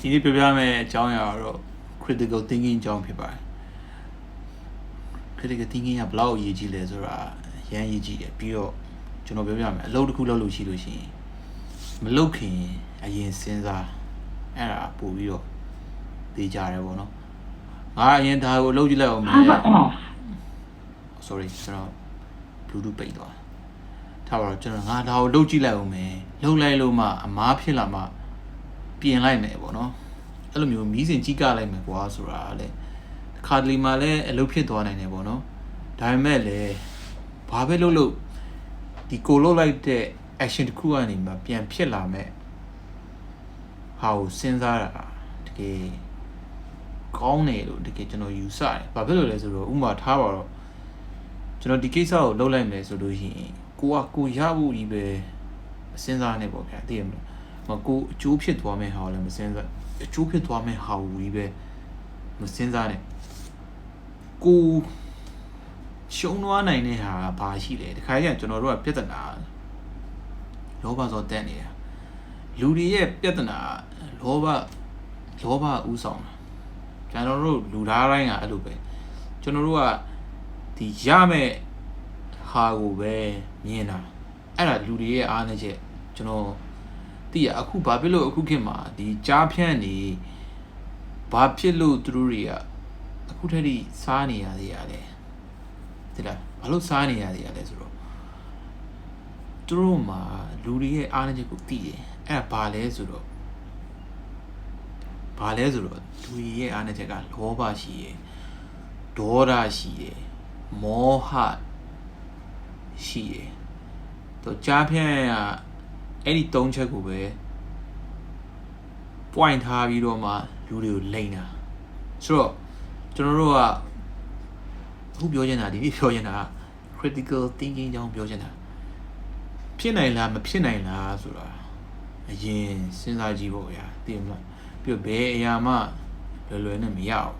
ဒီနေ့ပြောပြမယ်အကြောင်းအရာတော့ critical thinking အကြောင်းဖြစ်ပါတယ် critical thinking ကဘယ်လောက်အရေးကြီးလဲဆိုတာအရင်အရေးကြီးတယ်ပြီးတော့ကျွန်တော်ပြောပြမယ်အလုပ်တစ်ခုလုပ်လို့ရှိလို့ရှိရင်မလုပ်ခင်အရင်စဉ်းစားအဲ့ဒါပို့ပြီးတော့သိကြတယ်ပေါ့နော်ငါအရင်ဒါကိုလုပ်ကြည့်လိုက်အောင်မယ် sorry ကျွန်တော် bluetooth ပိတ်သွားထားပါတော့ကျွန်တော်ငါဒါကိုလုပ်ကြည့်လိုက်အောင်မယ်လုပ်လိုက်လို့မှအမားဖြစ်လာမှပြင်လိုက်မယ်ပေါ့နော်အဲ့လိုမျိုးမီးစင်ကြီးကလိုက်မယ်ကွာဆိုတာလေခါတလီမှာလည်းအလုပ်ဖြစ်သွားနိုင်တယ်ပေါ့နော်ဒါပေမဲ့လည်းဘာပဲလုပ်လို့ဒီကိုလုပ်လိုက်တဲ့ action တစ်ခုကနေမှပြန်ဖြစ်လာမဲ့ဟာကိုစဉ်းစားတာတကယ်ကောင်းတယ်လို့တကယ်ကျွန်တော်ယူဆတယ်ဘာဖြစ်လို့လဲဆိုတော့ဥပမာထားပါတော့ကျွန်တော်ဒီကိစ္စကိုလုပ်လိုက်မယ်ဆိုလို့ရှိရင်ကိုရဖို့ကြီးပဲစဉ်းစားနေပေါ့ဗျာသိရမလားမကိုအကျိုးဖြစ်သွားမယ့်ဟာကိုလည်းမစဉ်းစားအကျိုးဖြစ်သွားမယ့်ဟာကိုကြီးပဲမစဉ်းစားနဲ့ကိုရှုံးသွားနိုင်တဲ့ဟာကဘာရှိလဲတခါကျကျွန်တော်တို့ကပြဿနာလောဘဆိုတက်နေတာလူတွေရဲ့ပြဿနာလောဘဥဆောင်တာကျွန်တော်တို့လူသားတိုင်းကအဲ့လိုပဲကျွန်တော်တို့ကဒီရမဲ့ဟာကိုပဲမြင်တာအဲ့ဒါလူတွေရဲ့အားနည်းချက်ကျွန်တော်သိရအခုဘာဖြစ်လို့အခုခေတ်မှာဒီကြားဖြန့်နေဘာဖြစ်လို့သူတို့တွေကအခုထက်ထိစားနေရသေးရတယ်ဒီလားဘာလို့စားနေရသေးရလဲဆိုတော့သူတို့မှာလူတွေရဲ့အားနည်းချက်ကိုသိတယ်အဲ့ဒါဘာလဲဆိုတော့လူတွေရဲ့အားနည်းချက်ကလောဘရှိရယ်ဒေါသရှိရယ်မောဟရှိရယ်တော့ကြားဖြန့်ကအဲ့ဒီ၃ချက်ကိုပဲ point ထားပြီးတော့မှလူတွေကိုလိန်တာဆိုတော့ကျွန်တော်တို့ကအခုပြောချင်တာဒီနေ့ပြောချင်တာ critical thinking ကြောင်းပြောချင်တာဖြစ်နိုင်လားမဖြစ်နိုင်လားဆိုတာအရင်စဉ်းစားကြည့်ဖို့ဗျာသိမလားပြီးတော့ဘယ်အရာမှလွယ်နဲ့မရဘူး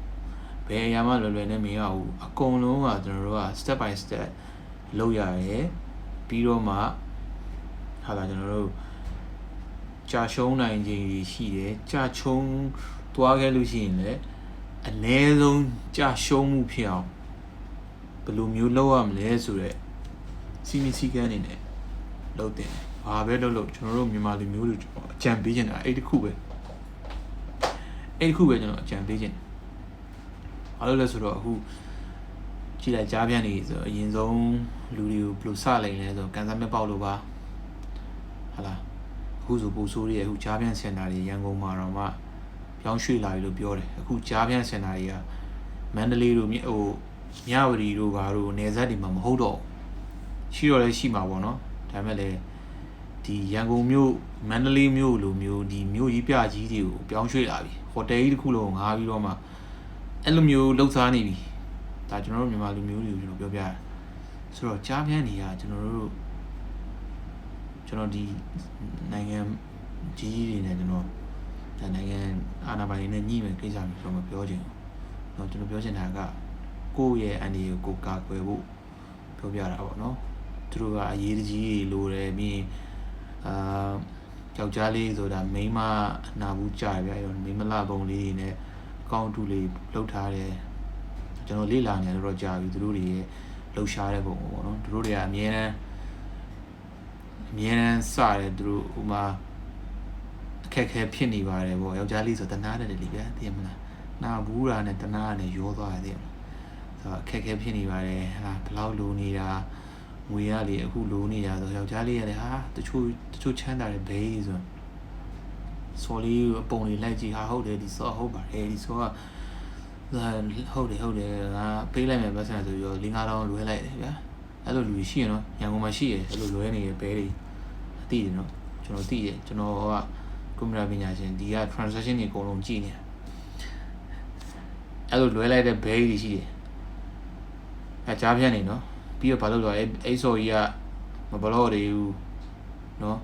ဘယ်အရာမှလွယ်နဲ့မရဘူးအကုန်လုံးကကျွန်တော်တို့က step by step လုပ်ရတယ်ပြီးတော့မှဟာလာကျွန်တော်တို့ကြာရှုံးနိုင်ခြင်းရှိတယ်ကြာရှုံးသွားခဲ့လို့ရှိရင်လည်းအနည်းဆုံးကြာရှုံးမှုဖြစ်အောင်ဘယ်လိုမျိုးလုပ်ရမလဲဆိုတော့စီမီစီကန်းနေနဲ့လုပ်တယ်ဘာပဲလုပ်လို့ကျွန်တော်တို့မြန်မာလူမျိုးတွေအကြံပေးချင်တာအဲ့ဒီတစ်ခုပဲကျွန်တော်အကြံပေးချင်ဘာလို့လဲဆိုတော့အခုကြည့်လိုက်ကြားပြန်နေဆိုအရင်ဆုံးလူတွေကိုဘယ်လိုစလိုက်လဲဆိုကန်ဆာမဲ့ပေါက်လို့ပါဟာလားအခုဆိုပူဆိုးတွေအခုကြားပြန်စင်တာတွေရန်ကုန်မှာတော့မှပြောင်းရွှေ့လာပြီလို့ပြောတယ်အခုကြားပြန်စင်တာတွေကမန္တလေးတို့မြဝတီတို့ဘာတို့နယ်စပ်တွေမှာမဟုတ်တော့ရှိတော့လည်းရှိမှာပေါ့နော်ဒါပေမဲ့လည်းဒီရန်ကုန်မြို့မန္တလေးမြို့လိုမျိုးဒီမြို့ကြီးပြကြီးတွေကိုပြောင်းရွှေ့လာပြီဟိုတယ်ကြီးတစ်ခုလုံးငားပြီးတော့မှအဲ့လိုမျိုးလှုပ်ရှားနေပြီဒါကျွန်တော်တို့မြန်မာလူမျိုးတွေကိုကျွန်တော်ပြောပြရဆိုတော့ကြားပြန်နေရကျွန်တော်ဒီနိုင်ငံကြီးတွေနဲ့ကျွန်တော်ဒါနိုင်ငံအာဏာပိုင်တွေနဲ့ညှိမယ်ကိစ္စမျိုးကျွန်တော်ပြောချင်တော့ကျွန်တော်ပြောချင်တာကကိုယ့်ရဲ့အန်ဒီကိုကာကွယ်ဖို့ပြောပြတာပေါ့နော်သူတို့ကအရေးတကြီးလိုတယ်ပြီးယောက်ျားလေးဆိုတာမိန်းမအနာဘူးကြာပြရောမိန်းမလာပုံလေးနဲ့အကောင့်တူလေးလှုပ်ထားတယ်ကျွန်တော်လေ့လာနေတော့ကြာပြီသူတို့တွေရဲ့လှုပ်ရှားတဲ့ပုံပေါ့နော်သူတို့တွေကအမြဲတမ်းစတယ်သူတို့ဥမာအခက်ခဲဖြစ်နေပါတယ်ပေါ့ယောက်ျားလေးဆိုတနာတယ်လေဗျာသိရမလားနာဘူးတာနဲ့တနာနဲ့ရောသွားတယ်သိရမလားဆိုတော့အခက်ခဲဖြစ်နေပါတယ်ဟာဘယ်လောက်လိုနေတာငွေရလေအခုလိုနေတာဆိုယောက်ျားလေးရတယ်ဟာတချို့ချမ်းသာတယ်ဘေးဆိုစော်လေးအပုံလေးလိုက်ကြည့်ဟာဟုတ်တယ်ဒီစောဟုတ်ပါတယ်ဒီစောကဟုတ်တယ်ငါပေးလိုက်မယ်ပတ်စံဆိုပြီးတော့5,000လွှဲလိုက်တယ်ဗျာအဲ့လိုလူရှိရနော်ရန်ကုန်မှာရှိရအဲ့လိုလွှဲနေတဲ့ဘဲတွေအသိတယ်နော်ကျွန်တော်သိတယ်ကျွန်တော်ကကွန်ပျူတာပညာရှင်ဒီက transaction တွေအကုန်လုံးကြည့်နေအဲ့လိုလွှဲလိုက်တဲ့ဘဲတွေရှိတယ်အကြားပြနေနော်ပြီးတော့ဘာလို့လဲအဲ့ဆိုကြီးကမဘလို့တွေဘူးနော်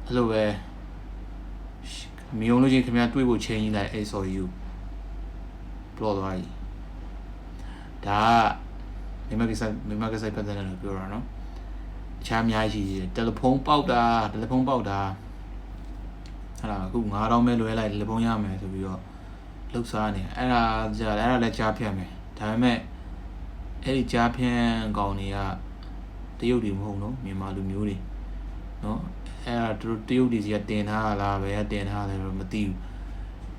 အဲ့လိုပဲမြုံလို့ချင်းခင်ဗျားတွေးဖို့ချိန်ကြီးလိုက်အဲ့ဆိုကြီးဘလို့သွားကြီးဒါမိမကစားပတ်တယ်လို့ပြောတာနော်အခြားအများကြီးတယ်တယ်လီဖုန်းပေါက်တာ ဟာလားအခု9000ပဲလွယ်လိုက်လက်ဖုံးရမယ်ဆိုပြီးတော့လှုပ်ရှားနေအဲ့ဒါလည်းကြားဖြတ်မယ်ဒါပေမဲ့အဲ့ဒီကြားဖြတ်ကောင်တွေကတရုတ်တွေမဟုတ်နော်မြန်မာလူမျိုးတွေနော်အဲ့ဒါသူတို့တရုတ်တွေစီကတင်ထားလားပဲတင်ထားတယ်တော့မသိဘူး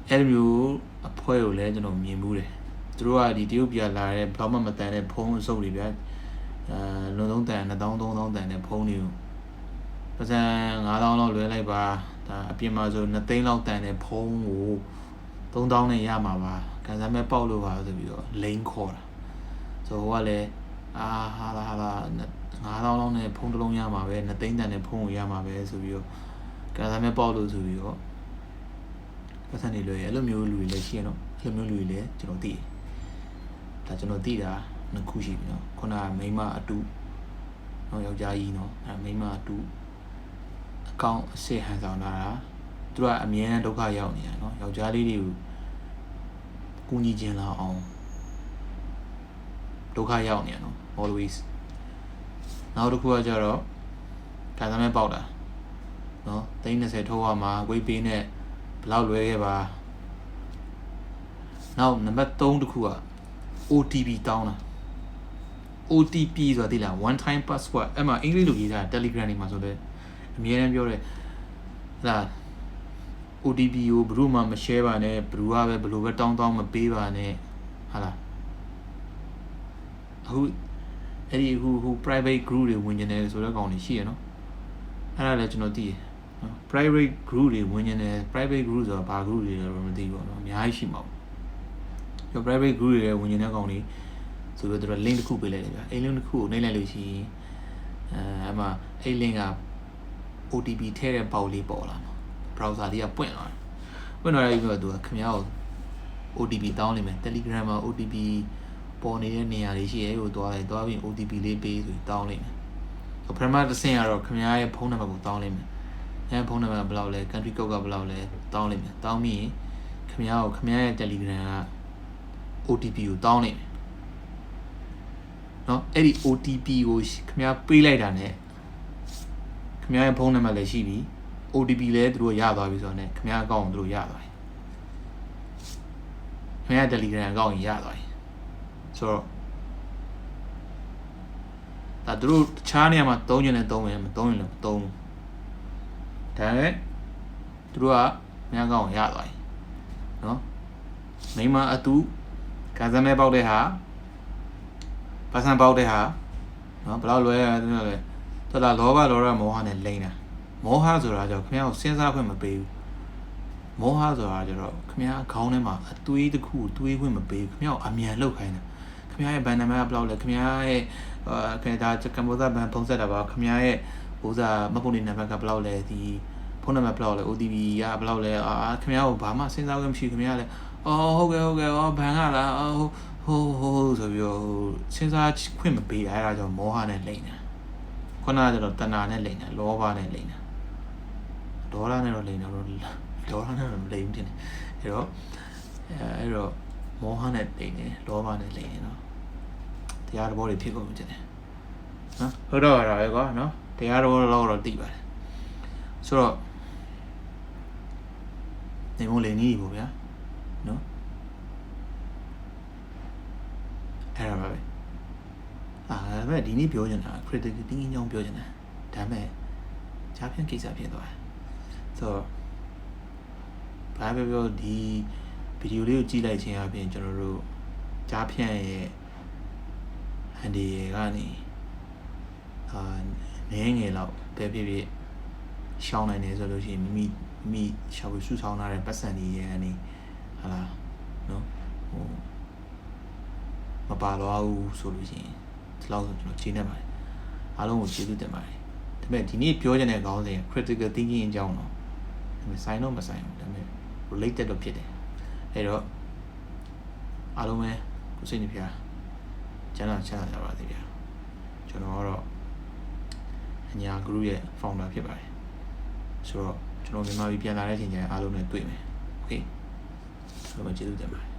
အဲ့လိုမျိုးအဖွဲကိုလည်းကျွန်တော်မြင်မှုတယ်သူတို့ကဒီတရုတ်ပြည်လာတဲ့ဘလောက်မှမတန်တဲ့ဖုံးအစုပ်တွေဗျလွန်ဆုံးတန်2000 3000တန်တဲ့ဖုံးတွေကိုပတ်စံ9000လောက်လွယ်လိုက်ပါဒါအပြင်မှာဆို2သိန်းလောက်တန်တဲ့ဖုံးကို3000နဲ့ရမှာပါကန်ဆယ်မဲ့ပေါက်လို့ပါဆိုပြီးတော့လိန်ခေါ်တာဆိုတော့ကလည်းဟာလာ9000လောက်နဲ့ဖုံးတစ်လုံးရမှာပဲ2သိန်းတန်တဲ့ဖုံးကိုရမှာပဲဆိုပြီးတော့ကန်ဆယ်မဲ့ပေါက်လို့ဆိုပြီးတော့ပတ်စံနေလွယ်ရအဲ့လိုမျိုးလူတွေလည်းရှိရနော်အဲ့လိုမျိုးလူတွေလည်းကျွန်တော်သိတယ်ဒါကျွန်တော်သိတာနှစ်ခုရှိပြီနော်ခုနကမိန်းမအတူနော်ယောက်ျားကြီးနော်အဲမိန်းမအတူအကောင်အစစ်ဟန်ဆောင်လာတာသူတို့ကအမြဲတမ်းဒုက္ခရောက်နေရနော်ယောက်ျားလေးတွေကိုကူညီခြင်းလောက်အောင်ဒုက္ခရောက်နေရနော် always နောက်တစ်ခုကကြတော့ခံစားမဲ့ပေါက်တာနော်30ထိုးရမှာဝိတ်ပေးနဲ့ဘယ်လောက်လွဲခဲ့ပါနောက်နံပါတ်3တစ်ခုက OTP တောင်းတာ OTP ဆိုတာသိလား one time password အဲ့မှာအင်္ဂလိပ်လိုရေးထားတာ Telegram တွေမှာဆိုတော့အမြဲတမ်းပြောတယ်ဟာ OTP ကိုဘယ်သူမှမ share ပါနဲ့ဘယ်သူကပဲဘယ်လိုပဲတောင်းမပေးပါနဲ့ဟာလားအခုအဲ့ဒီဟို private group တွေဝင်နေတယ်ဆိုတော့ကောင်းနေရှိရနော်အဲ့ဒါလည်းကျွန်တော်သိတယ်နော် private group တွေဝင်နေတယ် private group ဆိုတာဘာ group တွေလဲတော့မသိဘူးနော်အများကြီးရှိမှာပေါ့ private group တွေဝင်နေတဲ့ကောင်တွေဆိုတော့သူတို့ link တစ်ခုပေးလိုက်တယ်ဗျာအဲ့ link တစ်ခုကိုနှိပ်လိုက်လို့ရှိရင်အဲ့မှာအဲ့ link က OTP ထည့်တဲ့ပေါက်လေးပေါ်လာမှာ browser လေးကပွင့်လာတယ်ပွင့်လာပြီးတော့သူကခင်ဗျားကို OTP တောင်းနေမယ် Telegram မှာ OTP ပေါ်နေတဲ့နေရာလေးရှိရဲကိုသွားပြီး OTP လေးပေးဆိုတောင်းလိုက်မယ်ပထမတစ်ဆင့်ကတော့ခင်ဗျားရဲ့ဖုန်းနံပါတ်ကိုတောင်းလိုက်မယ်အဲ့ဖုန်းနံပါတ်ဘယ်လောက်လဲ country code ကဘယ်လောက်လဲတောင်းလိုက်မယ်တောင်းပြီးရင်ခင်ဗျားရဲ့ Telegram က OTP ကိုတောင်းလိုက်မယ်နော်အဲ့ဒီ OTP ကိုခင်ဗျားပေးလိုက်တာ ਨੇ ခင်ဗျားရဲ့ဖုန်းနံပါတ်လည်းရှိပြီ OTP လည်းသူတို့ရသွားပြီဆိုတော့ ਨੇ ခင်ဗျားအကောင့်ကိုသူတို့ရသွားပြီခင်ဗျား Telegram အကောင့်ကိုရသွားပြီဆိုတော့ဒါသူတို့တခြားနေရာမှာသုံးရင်လည်းသုံးမယ်မသုံးရင်လည်းမသုံးဘူးဒါနဲ့သူတို့ကခင်ဗျားအကောင့်ကိုရသွားပြီနော်မိမအတူကန်ဆယ်မဲ့ပေါက်တဲ့ဟာပတ်စံပေါက်တဲ့ဟာနော်ဘယ်လောက်လွဲရတယ်လဲတော်တာလောဘလောရမောဟနဲ့လိမ့်တာမောဟဆိုတာကြောင့်ခင်ဗျားကိုစဉ်းစားခွင့်မပေးဘူးမောဟဆိုတာကျတော့ခင်ဗျားခေါင်းထဲမှာအသွေးတစ်ခုကိုတွေးခွင့်မပေးဘူးခင်ဗျားကိုအမြန်လှုပ်ခိုင်းတာခင်ဗျားရဲ့ဘန်နံပါတ်ဘယ်လောက်လဲခင်ဗျားရဲ့ခင်ဗျားကမ္ဘောဇဘန်ဖုန်းဆက်တာပါခင်ဗျားရဲ့ဥစားမပုန်နေနံပါတ်ကဘယ်လောက်လဲဒီဖုန်းနံပါတ်ဘယ်လောက်လဲ OTP ကဘယ်လောက်လဲခင်ဗျားကိုဘာမှစဉ်းစားခွင့်မရှိခင်ဗျားလဲဟုတ်ကဲ့ဘန်ကလားဟိုဆိုပြီးတော့စဉ်းစားခွင့်မပေးအဲ့ဒါကြောင့်မောဟနဲ့လိမ့်တာခုနကကျတော့တဏှာနဲ့လိမ့်တာလောဘနဲ့လိမ့်တာဒေါသနဲ့တော့လိမ့်တာတော့ဒေါသနဲ့တော့မလိမ့်ဘူးတင်တယ်အဲ့တော့မောဟနဲ့လိမ့်နေလောဘနဲ့လိမ့်နေတော့တရားတော်တွေဖြစ်ကုန်တင်တယ်နော်ဟုတ်တော့ရပဲကွာနော်တရားတော်တော့သိပါတယ်ဆိုတော့နေမို့လိမ့်နေပြီပေါ့ဗျာနော်အဲ့ဒါပါပဲဒါပေမဲ့ဒီနေ့ပြောချင်တာ critical thinking ကြောင့်ပြောချင်တာဒါပေမဲ့ကြားဖြန့်ကိစ္စဖြစ်သွားတယ်ဆိုတော့ဘာပဲပြောဒီဗီဒီယိုလေးကိုကြည့်လိုက်ခြင်းအပြင်ကျွန်တော်တို့ကြားဖြန့်ရဲ့အန်ဒီကနေနည်းငယ်လောက်ပဲဖြစ်ဖြစ်ရှောင်းနိုင်တယ်ဆိုလို့ရှိရင်မိမိရှောက်ပြီးဆူဆောင်းထားတဲ့ပတ်စံတွေရဲ့အနေဟာလားနော်မပါတော့ဘူးဆိုလို့ရှိရင်ဒီလောက်ဆိုကျွန်တော်ခြေနေပါတယ်အားလုံးကိုကျေးဇူးတင်ပါတယ်ဒါပေမဲ့ဒီနေ့ပြောချင်တဲ့ခေါင်းစဉ် critical thinking အကြောင်းတော့ဒါပေမဲ့ဆိုင်တော့မဆိုင်ဘူးဒါပေမဲ့ related တော့ဖြစ်တယ်အဲ့တော့အားလုံးပဲကိုစိတ်နှပြကျန်ကြပါသေးတယ်ကျွန်တော်ကတော့အညာ group ရဲ့ founder ဖြစ်ပါတယ်ဆိုတော့ကျွန်တော်မြန်မာပြည်ပြန်လာတဲ့အချိန်ကျရင်အားလုံးနဲ့တွေ့မယ် okay ဆိုတော့ကျေးဇူးတင်ပါတယ်